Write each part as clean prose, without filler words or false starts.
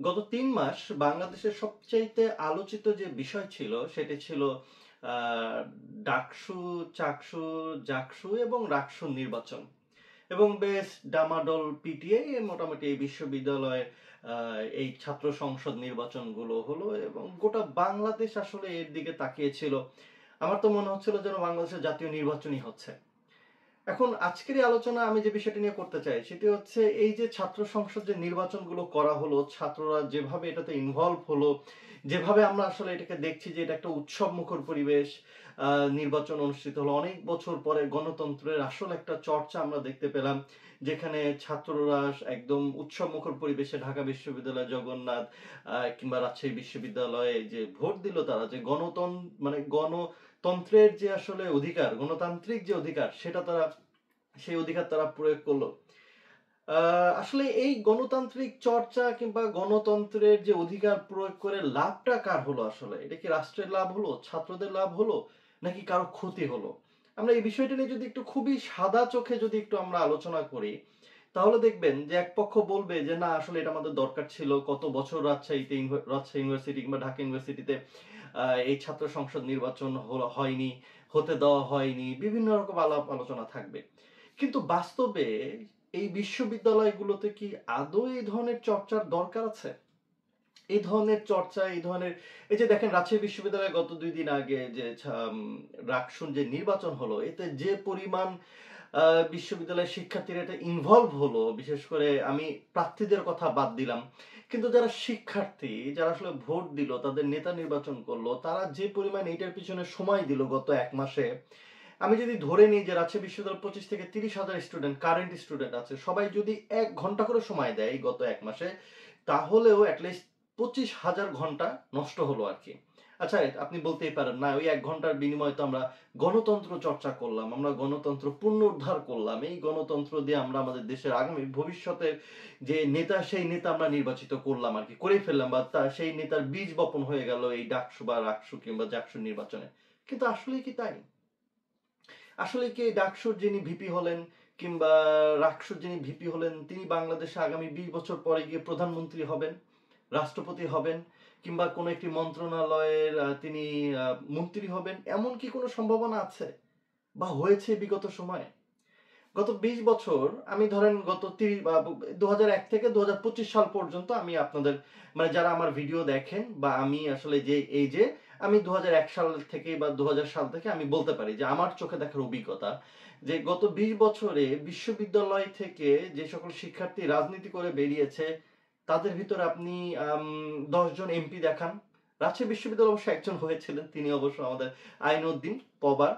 গত ৩ মাস বাংলাদেশের সবচাইতে আলোচিত যে বিষয় ছিল সেটি ছিল ডাকসু, চাকসু, জাকসু এবং রাকসু নির্বাচন। এবং বেশ ডামাডোল পিটিয়ে মোটামুটি এই বিশ্ববিদ্যালয়ে এই ছাত্র সংসদ নির্বাচনগুলো হলো এবং গোটা বাংলাদেশ আসলে এর দিকে তাকিয়েছিল। আমার তো মনে হচ্ছিল যেন বাংলাদেশের জাতীয় নির্বাচনই হচ্ছে। এখন আজকের এই আলোচনা আমি যে বিষয়টি নিয়ে করতে চাই সেটি হচ্ছে এই যে ছাত্র সংসদ যে নির্বাচনগুলো করা হলো, ছাত্ররা যেভাবে এটাতে ইনভলভ হলো, যেভাবে আমরা আসলে এটাকে দেখছি যে এটা একটা উৎসব মুখর পরিবেশ, নির্বাচন অনুষ্ঠিত হলো অনেক বছর পরে, গণতন্ত্রের আসল একটা চর্চা আমরা দেখতে পেলাম, যেখানে ছাত্ররা একদম উৎসব মুখর পরিবেশে ঢাকা বিশ্ববিদ্যালয়, জগন্নাথ কিংবা রাজশাহী বিশ্ববিদ্যালয়ে যে ভোট দিল, তারা যে গণতন্ত্রের যে আসলে অধিকার, গণতান্ত্রিক যে অধিকার, সেই অধিকার তারা প্রয়োগ করলো। আসলে এই গণতান্ত্রিক চর্চা কিংবা গণতন্ত্রের যে অধিকার প্রয়োগ করে লাভটা কার হলো? আসলে এটা কি রাষ্ট্রের লাভ হলো, ছাত্রদের লাভ হলো, নাকি কারো ক্ষতি হলো? আমরা এই বিষয়টা নিয়ে যদি একটু খুবই সাদা চোখে যদি একটু আমরা আলোচনা করি, তাহলে দেখবেন যে এক পক্ষ বলবে যে না, আসলে এটা আমাদের দরকার ছিল, কত বছর রাজশাহী ইউনিভার্সিটি কিংবা ঢাকা ইউনিভার্সিটিতে এই ছাত্র সংসদ নির্বাচন হয়নি, হতে দেওয়া হয়নি, বিভিন্ন রকম আলাপ আলোচনা থাকবে। কিন্তু বাস্তবে এই বিশ্ববিদ্যালয়গুলোতে কি আদৌ এই ধরনের চর্চার দরকার আছে? এই ধরনের চর্চা, এই ধরনের, এই যে দেখেন রাজশাহী বিশ্ববিদ্যালয়ে গত 2 দিন আগে যে রাকসুন যে নির্বাচন হলো, এতে যে পরিমাণ বিশ্ববিদ্যালয়ের শিক্ষার্থীরা এটা ইনভলভ হলো, বিশেষ করে আমি প্রার্থীদের কথা বাদ দিলাম, কিন্তু যারা শিক্ষার্থী, যারা আসলে ভোট দিল, তাদের নেতা নির্বাচন করলো, তারা যে পরিমাণ এটার পিছনে সময় দিল গত 1 মাসে, আমি যদি ধরে নিই যে রাজশাহী বিশ্ববিদ্যালয় 25 থেকে 30 হাজার স্টুডেন্ট, কারেন্ট স্টুডেন্ট আছে, সবাই যদি 1 ঘন্টা করে সময় দেয় গত 1 মাসে, তাহলেও অ্যাটলিস্ট 25,000 ঘন্টা নষ্ট হলো আর কি। আচ্ছা, আপনি বলতেই পারেন না, ওই 1 ঘন্টার বিনিময়ে তো আমরা গণতন্ত্র চর্চা করলাম, আমরা গণতন্ত্র পুনরুদ্ধার করলাম, এই গণতন্ত্র দিয়ে আমরা আমাদের দেশের আগামী ভবিষ্যতের যে নেতা, সেই নেতা আমরা নির্বাচিত করলাম আর কি, করে ফেললাম, বা সেই নেতার বীজ বপন হয়ে গেল এই ডাকসু বা রাকসু কিংবা জাকসু নির্বাচনে। কিন্তু আসলে কি তাই? আসলে কি ডাকসুর যিনি ভিপি হলেন কিংবা রাকসুর যিনি ভিপি হলেন, তিনি বাংলাদেশে আগামী 20 বছর পরে গিয়ে প্রধানমন্ত্রী হবেন, রাষ্ট্রপতি হবেন, কিংবা কোনো একটি মন্ত্রণালয়ের তিনি মন্ত্রী হবেন, এমন কি কোনো সম্ভাবনা আছে বা হয়েছে বিগত সময়ে? গত 20 বছর, আমি ধরেন গত 2001 থেকে 2025 সাল পর্যন্ত আমি আপনাদের, মানে যারা আমার ভিডিও দেখেন বা আমি আসলে যে এই যে আমি 2001 সাল থেকে বা 2000 সাল থেকে আমি বলতে পারি যে আমার চোখে দেখার অভিজ্ঞতা, যে গত 20 বছরে বিশ্ববিদ্যালয় থেকে যে সকল শিক্ষার্থী রাজনীতি করে বেরিয়েছে, তাদের ভিতরে আপনি 10 জন এমপি দেখান। রাজশাহী বিশ্ববিদ্যালয় অবশ্য একজন হয়েছিলেন, তিনি অবশ্য আমাদের আইনউদ্দিন পবার।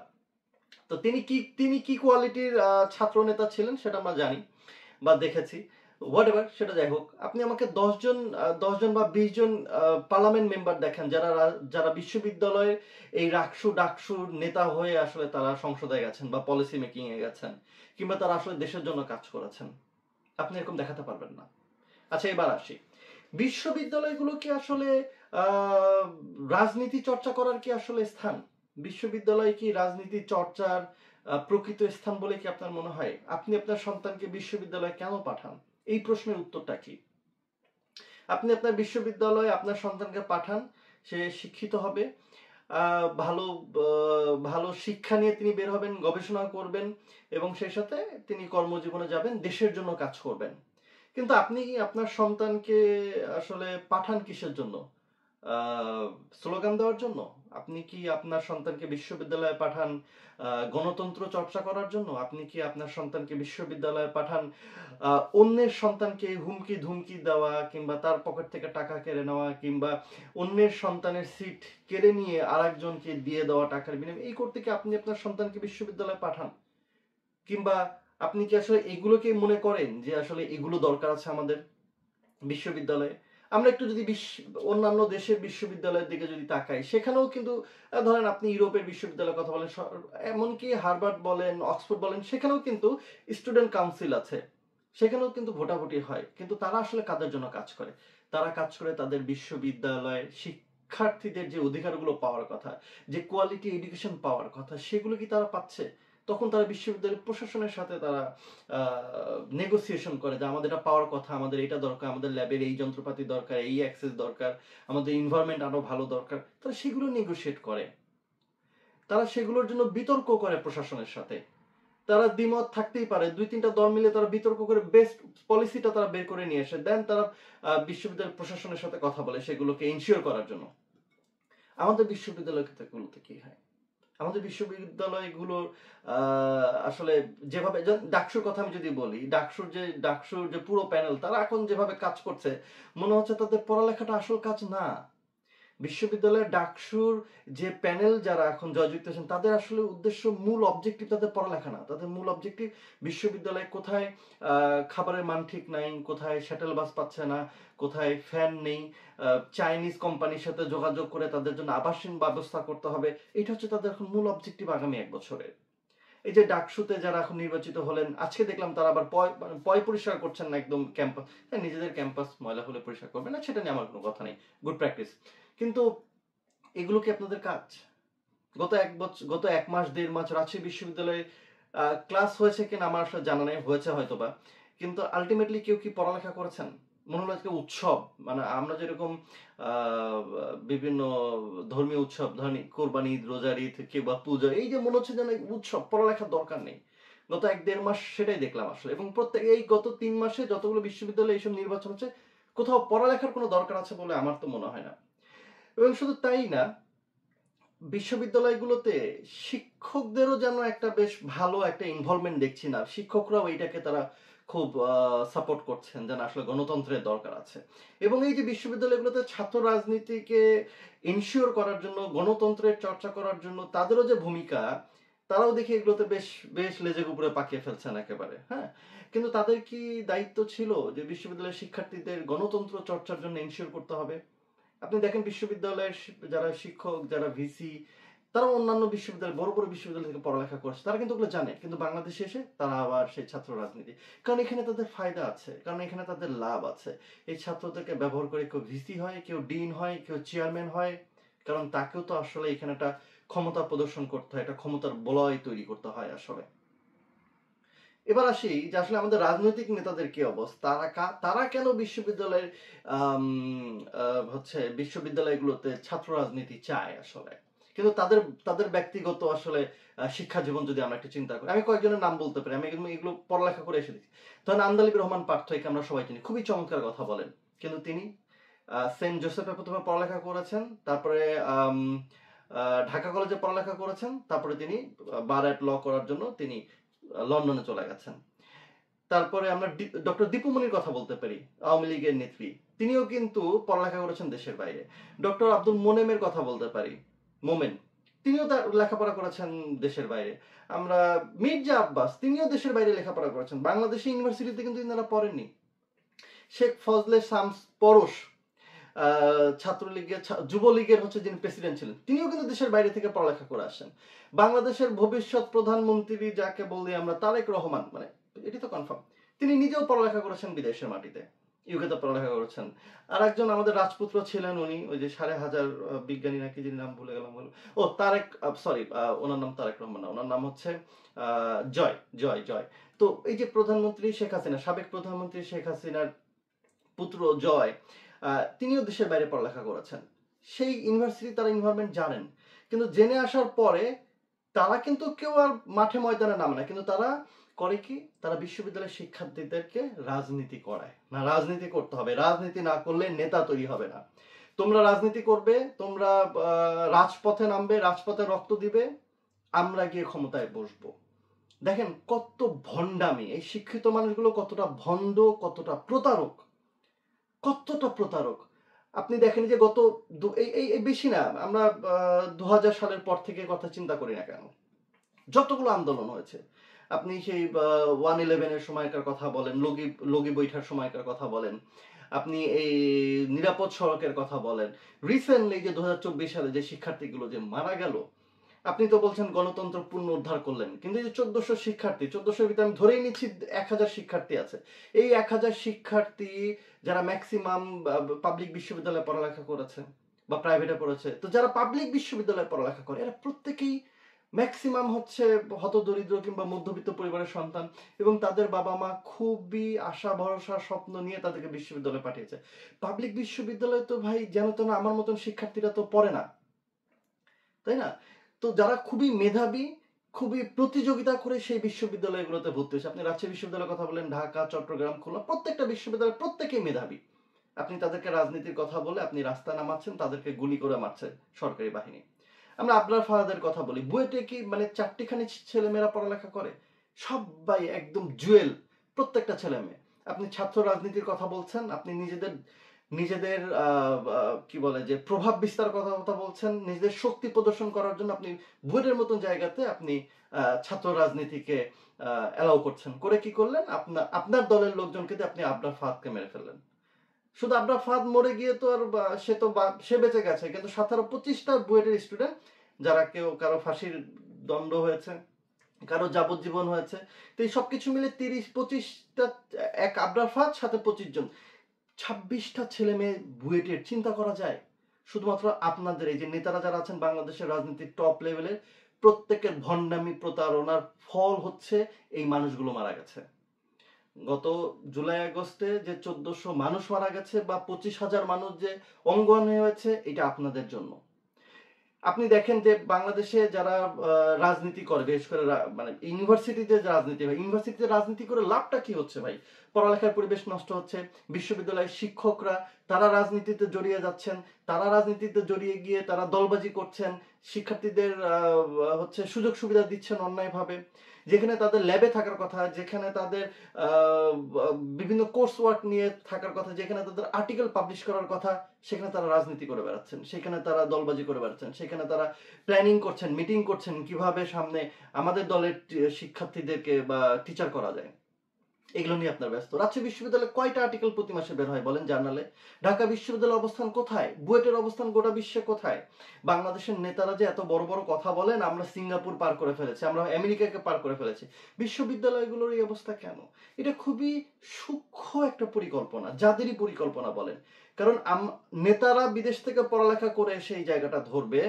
তো তিনি কি কোয়ালিটির ছাত্র নেতা ছিলেন সেটা আমরা জানি বা দেখেছি, হোয়াট এভার, সেটা যাই হোক। আপনি আমাকে 10 জন বা 20 জন পার্লামেন্ট মেম্বার দেখেন যারা যারা বিশ্ববিদ্যালয়ে এই রাকসু ডাকসুর নেতা হয়ে আসলে তারা সংসদে গেছেন বা পলিসি মেকিং এ গেছেন, কিংবা তারা আসলে দেশের জন্য কাজ করেছেন। আপনি এরকম দেখাতে পারবেন না। আচ্ছা, এবার আসি, বিশ্ববিদ্যালয়গুলো কি আসলে আহ রাজনীতি চর্চা করার কি আসলে স্থান? বিশ্ববিদ্যালয় কি রাজনীতি চর্চার প্রকৃত স্থান বলে কি আপনার মনে হয়? আপনি আপনার সন্তানকে বিশ্ববিদ্যালয়ে কেন পাঠান? এই প্রশ্নের উত্তরটা কি? আপনি আপনার বিশ্ববিদ্যালয়ে আপনার সন্তানকে পাঠান, সে শিক্ষিত হবে, ভালো ভালো শিক্ষা নিয়ে তিনি বের হবেন, গবেষণা করবেন, এবং সেই সাথে তিনি কর্মজীবনে যাবেন, দেশের জন্য কাজ করবেন। কিন্তু আপনি কি আপনার সন্তানকে আসলে পাঠান কিসের জন্য? স্লোগান দেওয়ার জন্য? আপনি কি আপনার সন্তানকে বিশ্ববিদ্যালয়ে পাঠান গণতন্ত্র চর্চা করার জন্য? আপনি কি আপনার সন্তানকে বিশ্ববিদ্যালয়ে পাঠান অন্যের সন্তানকে হুমকি ধুমকি দেওয়া, কিংবা তার পকেট থেকে টাকা কেড়ে নেওয়া, কিংবা অন্যের সন্তানের সিট কেড়ে নিয়ে আরেকজনকে দিয়ে দেওয়া টাকার বিনিময়ে, এই করতে কি আপনি আপনার সন্তানকে বিশ্ববিদ্যালয়ে পাঠান? কিংবা আপনি কি আসলে এগুলোকে মনে করেন যে আসলে এগুলো দরকার আছে আমাদের বিশ্ববিদ্যালয়ে? আমরা একটু যদি অন্যান্য দেশের বিশ্ববিদ্যালয়ের দিকে যদি তাকাই, সেখানেও কিন্তু ধরেন আপনি ইউরোপের বিশ্ববিদ্যালয়ের কথা বলেন, এমনকি হার্ভার্ড বলেন, অক্সফোর্ড বলেন, সেখানেও কিন্তু স্টুডেন্ট কাউন্সিল আছে, সেখানেও কিন্তু ভোটাভুটি হয়, কিন্তু তারা আসলে কাদের জন্য কাজ করে? তারা কাজ করে তাদের বিশ্ববিদ্যালয়ে শিক্ষার্থীদের যে অধিকারগুলো পাওয়ার কথা, যে কোয়ালিটি এডুকেশন পাওয়ার কথা, সেগুলো কি তারা পাচ্ছে? তখন তারা বিশ্ববিদ্যালয়ের প্রশাসনের সাথে তারা নেগোসিয়েশন করে যে আমাদের এটা পাওয়ার কথা, আমাদের এটা দরকার, আমাদের ল্যাবের এই যন্ত্রপাতি দরকার, এই অ্যাক্সেস দরকার, আমাদের এনভায়রনমেন্ট আরো ভালো দরকার। তারা সেগুলো নেগোশিয়েট করে, তারা সেগুলোর জন্য বিতর্ক করে প্রশাসনের সাথে। তারা দ্বিমত থাকতেই পারে, 2-3টা দল মিলে তারা বিতর্ক করে বেস্ট পলিসিটা তারা বের করে নিয়ে আসে, দেন তারা বিশ্ববিদ্যালয় প্রশাসনের সাথে কথা বলে সেগুলোকে ইনশিওর করার জন্য। আমাদের বিশ্ববিদ্যালয়গুলোতে কি হয়? আমাদের বিশ্ববিদ্যালয়গুলোর আসলে যেভাবে ডাকসুর কথা আমি যদি বলি, ডাকসুর যে পুরো প্যানেল তারা এখন যেভাবে কাজ করছে, মনে হচ্ছে তাদের পড়ালেখাটা আসল কাজ না। বিশ্ববিদ্যালয়ের ডাকসুর যে প্যানেল যারা এখন জয়যুক্ত আছেন, তাদের আসলে উদ্দেশ্য, মূল অবজেক্টিভ তাদের পড়ালেখা না। তাদের মূল অবজেক্টিভ বিশ্ববিদ্যালয়ে কোথায় খাবারের মান ঠিক নাই, কোথায় শ্যাটেল বাস পাচ্ছে না, কোথায় ফ্যান নেই, চাইনিজ কোম্পানির সাথে যোগাযোগ করে তাদের জন্য আবাসন ব্যবস্থা করতে হবে। এটা হচ্ছে তাদের এখন মূল অবজেক্টিভ আগামী 1 বছরের। এই যে ডাকসুতে যারা এখন নির্বাচিত হলেন, আজকে দেখলাম তারা আবার পয় পরিষ্কার করছেন না একদম ক্যাম্পাস। হ্যাঁ, নিজেদের ক্যাম্পাস ময়লা হলে পরিষ্কার করবে না, সেটা নিয়ে আমার কোনো কথা নেই, গুড প্র্যাকটিস। কিন্তু এগুলো কি আপনাদের কাজ? গত 1 মাস 1.5 মাস রাজশাহী বিশ্ববিদ্যালয়ে ক্লাস হয়েছে কিনা আমার আসলে জানা নেই, হয়েছে হয়তো বা, কিন্তু আলটিমেটলি কেউ কি পড়ালেখা করেছেন? মনে হলো আজকে উৎসব, মানে আমরা যেরকম বিভিন্ন ধর্মীয় উৎসব, ধরেন কোরবানি ঈদ, রোজার ঈদ কিংবা পূজা, এই যে মনে হচ্ছে যেন উৎসব, পড়ালেখার দরকার নেই। গত 1-1.5 মাস সেটাই দেখলাম আসলে, এবং প্রত্যেক এই গত 3 মাসে যতগুলো বিশ্ববিদ্যালয়ে এইসব নির্বাচন হচ্ছে, কোথাও পড়ালেখার কোনো দরকার আছে বলে আমার তো মনে হয় না। এবং শুধু তাই না, বিশ্ববিদ্যালয়গুলোতে শিক্ষকদেরও যেন একটা বেশ ভালো একটা ইনভলভমেন্ট দেখছি না। শিক্ষকরাও এইটাকে তারা খুব সাপোর্ট করছেন, যেন আসলে গণতন্ত্রের দরকার আছে। এবং এই যে বিশ্ববিদ্যালয়গুলোতে ছাত্র রাজনীতিকে ইনশিওর করার জন্য, গণতন্ত্রের চর্চা করার জন্য তাদেরও যে ভূমিকা, তারাও দেখি এগুলোতে বেশ বেশ লেজের উপরে পাকিয়ে ফেলছেন একেবারে। হ্যাঁ, কিন্তু তাদের কি দায়িত্ব ছিল যে বিশ্ববিদ্যালয়ের শিক্ষার্থীদের গণতন্ত্র চর্চার জন্য ইনশিওর করতে হবে? আপনি দেখেন বিশ্ববিদ্যালয়ের যারা শিক্ষক, যারা ভিসি, তারা অন্যান্য বিশ্ববিদ্যালয়, বড় বড় বিশ্ববিদ্যালয় থেকে পড়ালেখা করছে, তারা কিন্তু ওগুলো জানে, কিন্তু বাংলাদেশে এসে তারা আবার সেই ছাত্র রাজনীতি, কারণ এখানে তাদের ফায়দা আছে, কারণ এখানে তাদের লাভ আছে। এই ছাত্রদেরকে ব্যবহার করে কেউ ভিসি হয়, কেউ ডিন হয়, কেউ চেয়ারম্যান হয়, কারণ তাকেও তো আসলে এখানে একটা ক্ষমতা প্রদর্শন করতে হয়, একটা ক্ষমতার বলয় তৈরি করতে হয় আসলে। এবার আসি যে আসলে আমাদের রাজনৈতিক নেতাদের কি অবস্থা, তারা কেন বিশ্ববিদ্যালয়ের হচ্ছে বিশ্ববিদ্যালয়গুলোতে ছাত্র রাজনীতি চায় আসলে, কিন্তু তাদের তাদের ব্যক্তিগত আসলে শিক্ষা জীবন যদি আমরা একটু চিন্তা করি, আমি কয়েকজনের নাম বলতে পারি, আমি এগুলো পড়ালেখা করে এসে দিচ্ছি। তখন আন্দালিব রহমান পার্থকে আমরা সবাই চিনি, খুবই চমৎকার কথা বলেন, কিন্তু তিনি সেন্ট জোসেফে প্রথমে পড়ালেখা করেছেন, তারপরে ঢাকা কলেজে পড়ালেখা করেছেন, তারপরে তিনি বার অ্যাট ল করার জন্য তিনি লন্ডনে চলে গেছেন। তারপরে আমরা ডক্টর দীপুমনির কথা বলতে পারি, আওয়ামী লীগের নেত্রী, তিনিও কিন্তু পড়ালেখা করেছেন দেশের বাইরে। ডক্টর আব্দুল মোমেনের কথা বলতে পারি, মোমেন, তিনিও তার লেখাপড়া করেছেন দেশের বাইরে। আমরা মির্জা আব্বাস, তিনিও দেশের বাইরে লেখাপড়া করেছেন, বাংলাদেশি ইউনিভার্সিটিতে কিন্তু ইনারা পড়েননি। শেখ ফজলে শামস পরশ, ছাত্রলীগের যুবলীগের হচ্ছে যিনি প্রেসিডেন্ট ছিলেন, তিনিও কিন্তু দেশের বাইরে থেকে পড়ালেখা করে আসেন। বাংলাদেশের ভবিষ্যৎ প্রধানমন্ত্রী যাকে বলি আমরা, তারেক রহমান, মানে এটি তো কনফার্ম, তিনি নিজেও পড়ালেখা করেছেন বিদেশের মাটিতে, ইউকেতে পড়ালেখা করেছেন। আর একজন আমাদের রাজপুত্র ছিলেন, উনি ওই যে 5,500 বিজ্ঞানী নাকি, যিনি নাম ভুলে গেলাম, ও তারেক, সরি, ওনার নাম তারেক রহমান না, ওনার নাম হচ্ছে জয় জয় জয়। তো এই যে প্রধানমন্ত্রী শেখ হাসিনা, সাবেক প্রধানমন্ত্রী শেখ হাসিনার পুত্র জয়, তিনিও দেশের বাইরে পড়ালেখা করেছেন, সেই ইউনিভার্সিটি তারা এনভায়রনমেন্ট জানেন। কিন্তু জেনে আসার পরে তারা কিন্তু কেউ আর মাঠে ময়দানে নামে না, কিন্তু তারা করে কি, তারা বিশ্ববিদ্যালয়ের শিক্ষার্থীদেরকে রাজনীতি করায়। না, রাজনীতি করতে হবে, রাজনীতি না করলে নেতা তৈরি হবে না। তোমরা রাজনীতি করবে, তোমরা রাজপথে নামবে, রাজপথে রক্ত দিবে, আমরা গিয়ে ক্ষমতায় বসবো। দেখেন কত ভণ্ডামি, এই শিক্ষিত মানুষগুলো কতটা ভণ্ড, কতটা প্রতারক, কতটা প্রতারক। আপনি দেখেন যে গত এই বেশি না, আমরা 2000 সালের পর থেকে কথা চিন্তা করি না কেন, যতগুলো আন্দোলন হয়েছে, আপনি সেই 111-এর সময়কার কথা বলেন, লগি বৈঠার সময়কার কথা বলেন, আপনি এই নিরাপদ সড়কের কথা বলেন, রিসেন্টলি যে 2024 সালে যে শিক্ষার্থীগুলো যে মারা গেল, আপনি তো বলছেন গণতন্ত্র পুনরুদ্ধার করলেন, কিন্তু এই যে 1400 শিক্ষার্থী, 1400-এর ভিতরে আমি ধরেই নিচ্ছি 1000 শিক্ষার্থী আছে, এই 1000 শিক্ষার্থী যারা ম্যাক্সিমাম পাবলিক বিশ্ববিদ্যালয়ে পড়ালেখা করেছে বা প্রাইভেটে পড়েছে, তো যারা পাবলিক বিশ্ববিদ্যালয়ে পড়ালেখা করে এরা প্রত্যেকেই ম্যাক্সিমাম হচ্ছে হতদরিদ্র কিংবা মধ্যবিত্ত পরিবারের সন্তান, এবং তাদের বাবা মা খুবই আশা ভরসা স্বপ্ন নিয়ে তাদেরকে বিশ্ববিদ্যালয়ে পাঠিয়েছে। পাবলিক বিশ্ববিদ্যালয়ে তো ভাই যেন তেন আমার মতন শিক্ষার্থীরা তো পড়ে না, তাই না? তো যারা খুবই মেধাবী, খুবই প্রতিযোগিতা করে সেই বিশ্ববিদ্যালয়গুলোতে ভর্তি হয়েছে, আপনি রাজশাহী বিশ্ববিদ্যালয়ের কথা বলেন, ঢাকা, চট্টগ্রাম, খুলনা, প্রত্যেকটা বিশ্ববিদ্যালয় প্রত্যেকেই মেধাবী। আপনি তাদেরকে রাজনীতির কথা বলে আপনি রাস্তায় নামাচ্ছেন, তাদেরকে গুলি করে মারছে সরকারি বাহিনী। আমরা আবরার ফাহাদের কথা বলি, বুয়েটে কি মানে 4টিখানি ছেলেমেয়েরা পড়ালেখা করে? সবাই একদম জুয়েল, প্রত্যেকটা ছেলে মেয়ে। আপনি ছাত্র রাজনীতির কথা বলছেন, আপনি নিজেদের নিজেদের কি বলে যে প্রভাব বিস্তার কথা বলছেন, নিজেদের শক্তি প্রদর্শন করার জন্য আপনি বুয়েটের মতন জায়গাতে আপনি ছাত্র রাজনীতিকে অ্যালাউ করছেন। করে কি করলেন? আপনার দলের লোকজনকে দিয়ে আপনি আবরার ফাহাদকে মেরে ফেললেন। শুধু আবরার ফাহাদ মরে গিয়ে তো আর সে বেঁচে গেছে, কিন্তু 17-25টা বুয়েটের স্টুডেন্ট, যারা কারো ফাঁসির দণ্ড হয়েছে, কারো যাবজ্জীবন হয়েছে, তো এই সবকিছু মিলে 30-25টা, এক আবরার ফাহাদ সাথে 25 জন, 26টা ছেলে মেয়ে বুয়েটের, চিন্তা করা যায়? শুধুমাত্র আপনাদের এই যে নেতারা যারা আছেন বাংলাদেশের রাজনীতির টপ লেভেলের, প্রত্যেকের ভণ্ডামি প্রতারণার ফল হচ্ছে এই মানুষগুলো মারা গেছে। গত জুলাই আগস্টে যে 1400 মানুষ মারা গেছে বা 25,000 মানুষ যে অঙ্গহানি হয়েছে, এটা আপনাদের জন্য। আপনি দেখেন যে বাংলাদেশে যারা রাজনীতি করে, বিশেষ করে মানে ইউনিভার্সিটিতে রাজনীতি হয়, ইউনিভার্সিটিতে রাজনীতি করে লাভটা কি হচ্ছে ভাই? পড়ালেখার পরিবেশ নষ্ট হচ্ছে, বিশ্ববিদ্যালয়ের শিক্ষকরা তারা রাজনীতিতে জড়িয়ে যাচ্ছেন, তারা রাজনীতিতে জড়িয়ে গিয়ে তারা দলবাজি করছেন, শিক্ষার্থীদের হচ্ছে সুযোগ সুবিধা দিচ্ছেন অন্যায়ভাবে। যেখানে তাদের ল্যাবে থাকার কথা, যেখানে তাদের বিভিন্ন কোর্স ওয়ার্ক নিয়ে থাকার কথা, যেখানে তাদের আর্টিকেল পাবলিশ করার কথা, সেখানে তারা রাজনীতি করে বেড়াচ্ছেন, সেখানে তারা দলবাজি করে বেড়াচ্ছেন, সেখানে তারা প্ল্যানিং করছেন, মিটিং করছেন কিভাবে সামনে আমাদের দলের শিক্ষার্থীদেরকে বা টিচার করা যায়, এগুলো নিয়ে আপনার ব্যস্ত। রাজশাহী বিশ্ববিদ্যালয়ে কয়টা আর্টিকেল প্রতি মাসে বের হয় বলেন জার্নালে? ঢাকা বিশ্ববিদ্যালয়ের অবস্থান কোথায়? বুয়েটের অবস্থান গোটা বিশ্বে কোথায়? বাংলাদেশের নেতারা যে এত বড় বড় কথা বলেন, আমরা সিঙ্গাপুর পার করে ফেলেছি, আমরা আমেরিকাকে পার করে ফেলেছি, বিশ্ববিদ্যালয়গুলোর এই অবস্থা কেন? এটা খুবই সূক্ষ্ম একটা পরিকল্পনা, যাদেরই পরিকল্পনা বলেন। কারণ নেতারা বিদেশ থেকে পড়ালেখা করে সেই জায়গাটা ধরবে।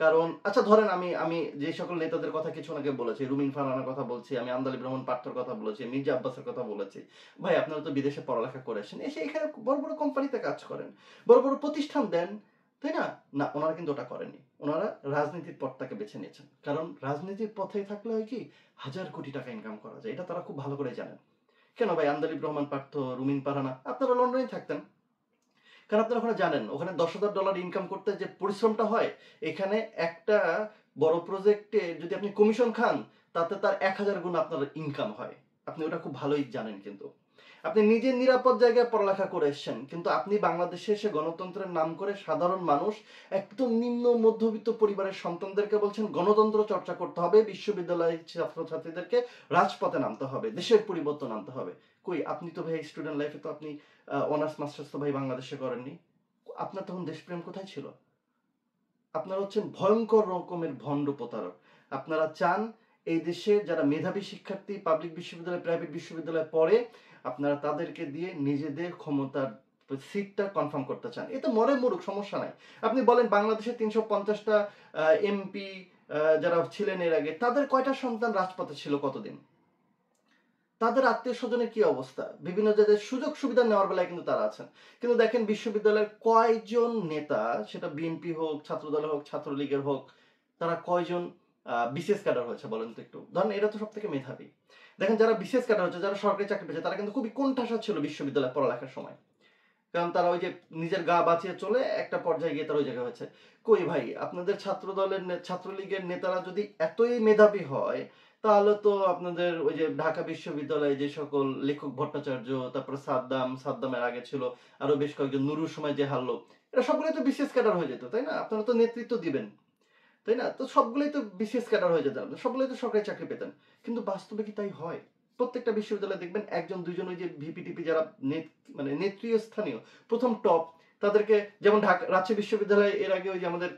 কারণ আচ্ছা ধরেন আমি আমি যে সকল নেতাদের কথা কিছু আগে বলেছি, রুমিন ফারহানার কথা বলছি, আমি আন্দালিব রহমান পার্থর কথা বলেছি, মির্জা আব্বাসের কথা বলেছি, ভাই আপনারা তো বিদেশে পড়ালেখা করেছেন, এসে এখানে বড় বড় কোম্পানিতে কাজ করেন, বড় বড় প্রতিষ্ঠান দেন, তাই না? না, ওনারা কিন্তু ওটা করেনি। ওনারা রাজনীতির পথটাকে বেছে নিয়েছেন, কারণ রাজনীতির পথে থাকলে হয় কি, 1000 কোটি টাকা ইনকাম করা যায়, এটা তারা খুব ভালো করে জানেন। কেন ভাই আন্দালিব রহমান পার্থ, রুমিন ফারহানা, আপনারা লন্ডনে থাকতেন, কারণ আপনারা ওখানে জানেন ওখানে $10,000 ইনকাম করতে যে পরিশ্রমটা হয়, এখানে একটা বড় প্রজেক্টে যদি আপনি কমিশন খান, তাতে তার 1000 গুণ আপনার ইনকাম হয়। আপনি ওটা খুব ভালোই জানেন। কিন্তু আপনি নিজের নিরাপদ জায়গায় পড়ালেখা করে এসছেন, কিন্তু আপনি বাংলাদেশে এসে গণতন্ত্রের নাম করে সাধারণ মানুষ, একদম নিম্ন মধ্যবিত্ত পরিবারের সন্তানদেরকে বলছেন গণতন্ত্র চর্চা করতে হবে, বিশ্ববিদ্যালয়ের ছাত্রছাত্রীদেরকে রাজপথে নামতে হবে, দেশের পরিবর্তন আনতে হবে। কই, আপনি তো ভাই স্টুডেন্ট লাইফে তো আপনি অনার্স মাস্টার্স তো ভাই বাংলাদেশে করেননি। আপনার তখন দেশপ্রেম কোথায় ছিল? আপনারা হচ্ছেন ভয়ঙ্কর রকমের ভণ্ড প্রতারক। আপনারা চান এই দেশে যারা মেধাবী শিক্ষার্থী পাবলিক বিশ্ববিদ্যালয়, প্রাইভেট বিশ্ববিদ্যালয়ে পড়ে, আপনারা তাদেরকে দিয়ে নিজেদের ক্ষমতার সিটটা কনফার্ম করতে চান। এতে মরে মরুক, সমস্যা নাই। আপনি বলেন বাংলাদেশে 350টা এমপি যারা ছিলেন এর আগে, তাদের কয়টা সন্তান রাজপথে ছিল কতদিন? তাদের আত্মীয় স্বজনের কি অবস্থা? বিভিন্ন জায়গায় সুযোগ সুবিধা নেওয়ার বেলায় কিন্তু তারা আছেন। কিন্তু দেখেন বিশ্ববিদ্যালয়ের কয়জন নেতা, সেটা বিএনপি হোক, ছাত্রদল হোক, ছাত্রলীগের হোক, তারা কয়জন বিসিএস ক্যাডার হয়েছে বলেন তো একটু? ধরেন এরা তো সব থেকে মেধাবী। দেখেন যারা বিসিএস ক্যাডার হচ্ছে, যারা সরকারি চাকরি পেয়েছে, তারা কিন্তু খুবই কোণঠাসা ছিল বিশ্ববিদ্যালয়ে পড়ালেখার সময়। কারণ তারা ওই যে নিজের গা বাঁচিয়ে চলে একটা পর্যায়ে গিয়ে তারা ওই জায়গায় হয়েছে। কই ভাই, আপনাদের ছাত্রলীগের নেতারা যদি এতই মেধাবী হয়, তাহলে তো আপনাদের ওই যে ঢাকা বিশ্ববিদ্যালয়ে যে সকল লেখক ভট্টাচার্য, তারপরে সাদ্দামের আগে ছিল আরো বেশ কয়েকজন, নুরুর সময় যে হারলো, এরা সবগুলোই তো বিসিএস ক্যাডার হয়ে যেত, তাই না? আপনারা তো নেতৃত্ব দিবেন, তাই না? তো সবগুলোই তো বিসিএস ক্যাডার হয়ে যেতেন, সবগুলোই তো সরকারি চাকরি পেতেন। কিন্তু বাস্তবে কি তাই হয়? প্রত্যেকটা বিশ্ববিদ্যালয়ে দেখবেন একজন দুইজন ওই যে ভিপিটিপি যারা মানে নেতৃস্থানীয় প্রথম টপ, তাদেরকে, যেমন ঢাকা রাজশাহী বিশ্ববিদ্যালয়ে এর আগে ওই যে আমাদের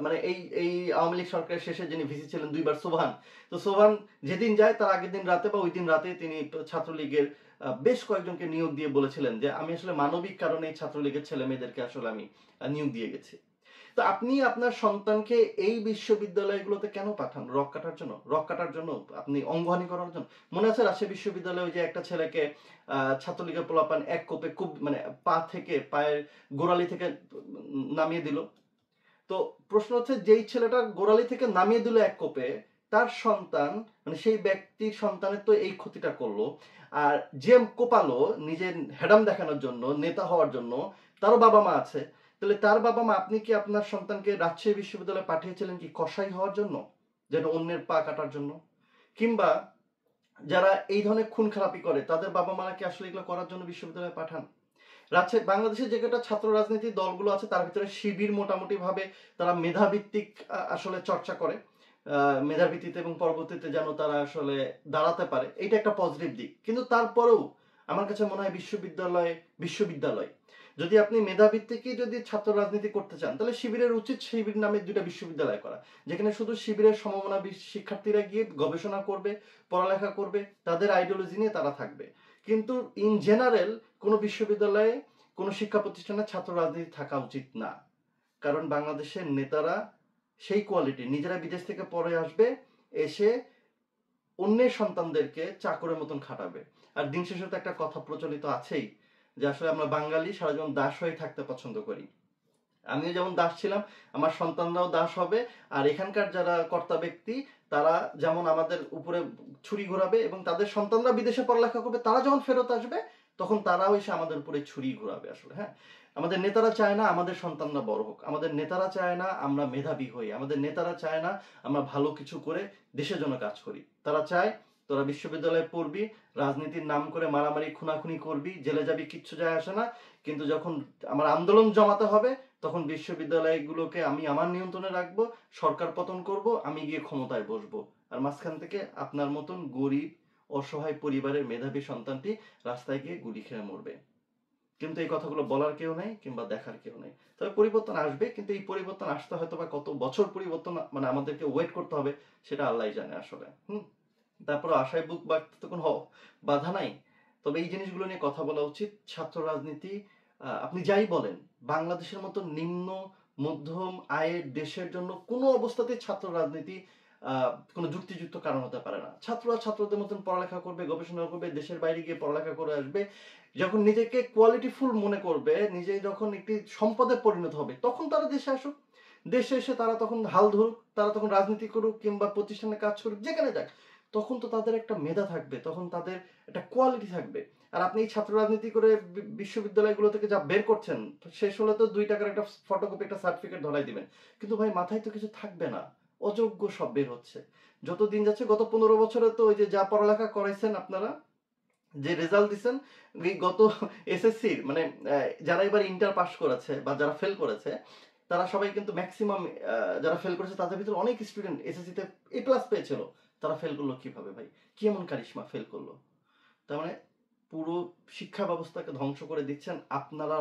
মানে এই এই আওয়ামী লীগ সরকারের শেষে যিনি ভিসি ছিলেন দুইবার, সোভান, তো সোভান যেদিন যায় তার আগের দিন রাতে বা ওই দিন রাতে তিনি ছাত্রলীগের বেশ কয়েকজনকে নিয়োগ দিয়ে বলেছিলেন যে আমি আসলে মানবিক কারণে ছাত্রলীগের ছেলে মেয়েদেরকে আসলে আমি নিয়োগ দিয়ে গেছি। তো আপনি আপনার সন্তানকে এই বিশ্ববিদ্যালয়গুলোতে কেন পাঠান? রক কাটার জন্য? রক কাটার জন্য? আপনি অঙ্গহানি করার জন্য? মনে আছে রাজশাহী বিশ্ববিদ্যালয়ে ওই যে একটা ছেলেকে ছাত্রলীগের পোলাপান এক কোপে খুব মানে পায়ের গোড়ালি থেকে নামিয়ে দিল। তো প্রশ্ন হচ্ছে, যেই ছেলেটার গোড়ালি থেকে নামিয়ে দিল এক কোপে, তার সন্তান মানে সেই ব্যক্তির সন্তানের তো এই ক্ষতিটা করলো, আর যে কোপালো নিজের হেডাম দেখানোর জন্য, নেতা হওয়ার জন্য, তারও বাবা মা আছে। তাহলে তার বাবা মা, আপনি কি আপনার সন্তানকে রাজশাহী বিশ্ববিদ্যালয়ে পাঠিয়েছিলেন কি কসাই হওয়ার জন্য, যেন অন্যের পা কাটার জন্য? কিংবা যারা এই ধরনের খুন খারাপি করে তাদের বাবা মারা কি আসলে এগুলো করার জন্য বিশ্ববিদ্যালয়ে পাঠান? বাংলাদেশের যে কটা ছাত্র রাজনীতির দলগুলো আছে তার ভিতরে শিবির মোটামুটি ভাবে তারা মেধাভিত্তিক আসলে চর্চা করে, মেধার ভিত্তিতে, এবং পরবর্তীতে যেন তারা আসলে দাঁড়াতে পারে, এটা একটা পজিটিভ দিক। কিন্তু তারপরেও আমার কাছে মনে হয় বিশ্ববিদ্যালয় যদি আপনি মেধাভিত্তিকই যদি ছাত্র রাজনীতি করতে চান, তাহলে শিবিরের উচিত শিবির নামে 2টা বিশ্ববিদ্যালয় করা, যেখানে শুধু শিবিরের সমমনা শিক্ষার্থীরা গিয়ে গবেষণা করবে, পড়ালেখা করবে, তাদের আইডিওলজি নিয়ে তারা থাকবে। কিন্তু ইন জেনারেল কোনো বিশ্ববিদ্যালয়ে কোনো শিক্ষা প্রতিষ্ঠানে ছাত্র রাজনীতি থাকা উচিত না। কারণ বাংলাদেশের নেতারা সেই কোয়ালিটি, নিজেরা বিদেশ থেকে পড়ে আসবে, এসে অন্যের সন্তানদেরকে চাকরের মতন খাটাবে। আর দিন শেষে তো একটা কথা প্রচলিত আছেই যে আসলে আমরা বাঙালি সারা জীবন দাস হয়ে থাকতে পছন্দ করি। আমিও যেমন দাস ছিলাম, আমার সন্তানরাও দাস হবে। আর এখানকার যারা কর্তা ব্যক্তি, তারা যেমন আমাদের উপরে ছুরি ঘোরাবে, এবং তাদের সন্তানরা বিদেশে পড়ালেখা করবে, তারা যখন ফেরত আসবে তখন তারাও এসে আমাদের উপরে ছুরি ঘোরাবে আসলে। হ্যাঁ, আমাদের নেতারা চায় না আমাদের সন্তানরা বড় হোক, আমাদের নেতারা চায় না আমরা মেধাবী হই, আমাদের নেতারা চায় না আমরা ভালো কিছু করে দেশের জন্য কাজ করি। তারা চায় তোরা বিশ্ববিদ্যালয়ে পড়বি, রাজনীতির নাম করে মারামারি খুনাখুনি করবি, জেলে যাবি, কিচ্ছু যায় আসে না, কিন্তু যখন আমার আন্দোলন জমাতে হবে তখন বিশ্ববিদ্যালয়গুলোকে আমি আমার নিয়ন্ত্রণে রাখবো, সরকার পতন করব, আমি গিয়ে ক্ষমতায় বসবো, আর মাঝখান থেকে আপনার মতন গরিব অসহায় পরিবারের মেধাবী সন্তানটি রাস্তায় গিয়ে গুলি খেয়ে মরবে। কিন্তু এই কথাগুলো বলার কেউ নেই কিংবা দেখার কেউ নেই। তবে পরিবর্তন আসবে, কিন্তু এই পরিবর্তন আসতে হয়তো বা কত বছর পরিবর্তন মানে আমাদেরকে ওয়েট করতে হবে, সেটা আল্লাহই জানে আসলে। তারপর আশায় বুক বাঁধতে তো কোনো বাধা নাই। তবে এই জিনিসগুলো নিয়ে কথা বলা উচিত। ছাত্র রাজনীতি, আপনি যাই বলেন, বাংলাদেশের মতো নিম্ন মধ্যম আয়ের দেশের জন্য কোনো অবস্থাতেই ছাত্র রাজনীতি কোনো যুক্তিযুক্ত কারণ হতে পারে না। ছাত্ররা ছাত্রদের মতন পড়ালেখা করবে, গবেষণা করবে, দেশের বাইরে গিয়ে পড়ালেখা করে আসবে, যখন নিজেকে কোয়ালিটিফুল মনে করবে, নিজে যখন একটি সম্পদে পরিণত হবে, তখন তারা দেশে আসুক। দেশে এসে তারা তখন হাল ধরুক, তারা তখন রাজনীতি করুক কিংবা প্রতিষ্ঠানে কাজ করুক, যেখানে যাক, তখন তো তাদের একটা মেধা থাকবে, তখন তাদের একটা কোয়ালিটি থাকবে। আর আপনি এই ছাত্র রাজনীতি করে বিশ্ববিদ্যালয়গুলো থেকে যা বের করছেন, শেষ হলে তো 2 টাকার একটা ফটোকপি, একটা সার্টিফিকেট ধরাই দিবেন, কিন্তু ভাই মাথায় তো কিছু থাকবে না, অযোগ্য সব বের হচ্ছে। যত দিন যাচ্ছে, গত 15 বছরে তো ওই যে যা পড়ালেখা করাইছেন আপনারা, যে রেজাল্ট দিচ্ছেন, গত এসএসসির মানে যারা এবার ইন্টার পাস করেছে বা যারা ফেল করেছে, তারা সবাই কিন্তু ম্যাক্সিমাম, যারা ফেল করেছে তাদের ভিতরে অনেক স্টুডেন্ট এসএসসিতে A+ পেয়েছিল। তারা ফেল করলো কিভাবে ভাই? কি এমন কারিশমা ফেল করলো? তার মানে পুরো শিক্ষা ব্যবস্থাকে ধ্বংস করে দিচ্ছেন আপনারা,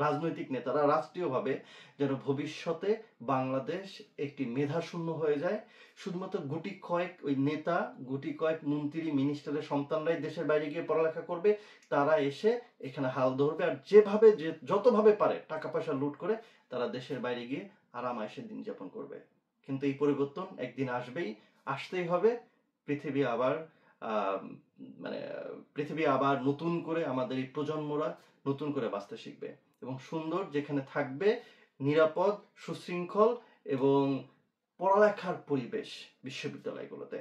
রাজনৈতিক নেতারা, রাষ্ট্রীয়ভাবে, যেন ভবিষ্যতে বাংলাদেশ একটি মেধাশূন্য হয়ে যায়। শুধুমাত্র গুটি কয়েক ওই নেতা, গুটি কয়েক মন্ত্রী মিনিস্টারের সন্তানরাই দেশের বাইরে গিয়ে পড়ালেখা করবে, তারা এসে এখানে হাল ধরবে, আর যেভাবে যতভাবে পারে টাকা পয়সা লুট করে তারা দেশের বাইরে গিয়ে আরাম আয়েশে দিন যাপন করবে। কিন্তু এই পরিবর্তন একদিন আসবেই, আসতেই হবে। পৃথিবী আবার মানে পৃথিবী আবার নতুন করে, আমাদের এই প্রজন্মরা নতুন করে বাঁচতে শিখবে, এবং সুন্দর যেখানে থাকবে নিরাপদ, সুশৃঙ্খল এবং পড়ালেখার পরিবেশ বিশ্ববিদ্যালয়গুলোতে।